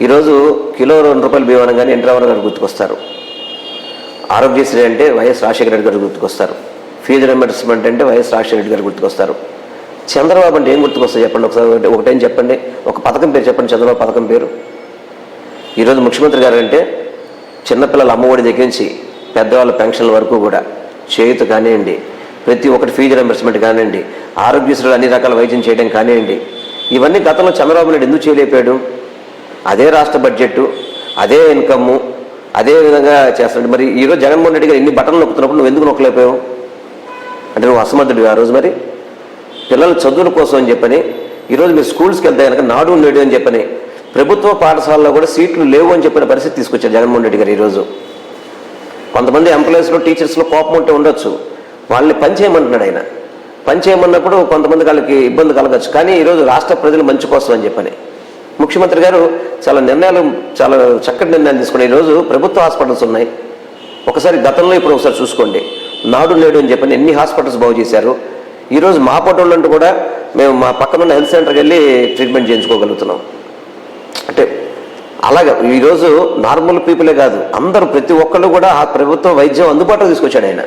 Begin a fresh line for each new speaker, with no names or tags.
ఈరోజు కిలో ₹2 బియ్యం అనగానే ఎన్టీ రామారావు గారు గుర్తుకొస్తారు. ఆరోగ్యశ్రీ అంటే వైఎస్ రాజశేఖర రెడ్డి గారు గుర్తుకొస్తారు. ఫీజు రింబర్స్మెంట్ అంటే వైఎస్ రాజశేఖర రెడ్డి గారు గుర్తుకొస్తారు. చంద్రబాబు అంటే ఏం గుర్తుకొస్తాయి చెప్పండి ఒకసారి. ఒకటేం చెప్పండి, ఒక పథకం పేరు చెప్పండి, చంద్రబాబు పథకం పేరు. ఈరోజు ముఖ్యమంత్రి గారు అంటే చిన్నపిల్లల అమ్మఒడి దగ్గర నుంచి పెద్దవాళ్ళ పెన్షన్ల వరకు కూడా చేయూత కానివ్వండి, ప్రతి ఒక్కటి ఫీజు రింబర్స్మెంట్ కానివ్వండి, ఆరోగ్యశ్రీలు అన్ని రకాల వైద్యం చేయడం కానివ్వండి, ఇవన్నీ గతంలో చంద్రబాబు నాయుడు ఎందుకు చేయలేపాడు? అదే రాష్ట్ర బడ్జెట్, అదే ఇన్కమ్, అదే విధంగా చేస్తున్నాడు. మరి ఈరోజు జగన్మోహన్ రెడ్డి గారు ఎన్ని బటన్లు నొక్కుతున్నప్పుడు నువ్వు ఎందుకు నొక్కలేకపోయావు? అంటే నువ్వు అసమర్థుడివి ఆ రోజు. మరి పిల్లల చదువుల కోసం అని చెప్పని ఈరోజు మీరు స్కూల్స్కి వెళ్తే కనుక నాడు నేడు అని చెప్పని ప్రభుత్వ పాఠశాలలో కూడా సీట్లు లేవు అని చెప్పిన పరిస్థితి తీసుకొచ్చారు జగన్మోహన్ రెడ్డి గారు. ఈరోజు కొంతమంది ఎంప్లాయీస్లో టీచర్స్లో కోపం ఉంటే ఉండొచ్చు, వాళ్ళని పనిచేయమంటున్నాడు ఆయన. పనిచేయమన్నప్పుడు కొంతమంది వాళ్ళకి ఇబ్బంది కలగచ్చు. కానీ ఈరోజు రాష్ట్ర ప్రజలు మంచి కోసం అని చెప్పని ముఖ్యమంత్రి గారు చాలా చక్కటి నిర్ణయాలు తీసుకుని ఈరోజు ప్రభుత్వ హాస్పిటల్స్ ఉన్నాయి. ఒకసారి గతంలో ఇప్పుడు ఒకసారి చూసుకోండి, నాడు నేడు అని చెప్పని ఎన్ని హాస్పిటల్స్ బాగు చేశారు. ఈరోజు మా పట్టణంలో కూడా మేము మా పక్కన ఉన్న హెల్త్ సెంటర్కి వెళ్ళి ట్రీట్మెంట్ చేయించుకోగలుగుతున్నాం. అంటే అలాగే ఈరోజు నార్మల్ పీపులే కాదు, అందరూ ప్రతి ఒక్కళ్ళు కూడా ఆ ప్రభుత్వ వైద్యం అందుబాటులో తీసుకొచ్చాడు ఆయన.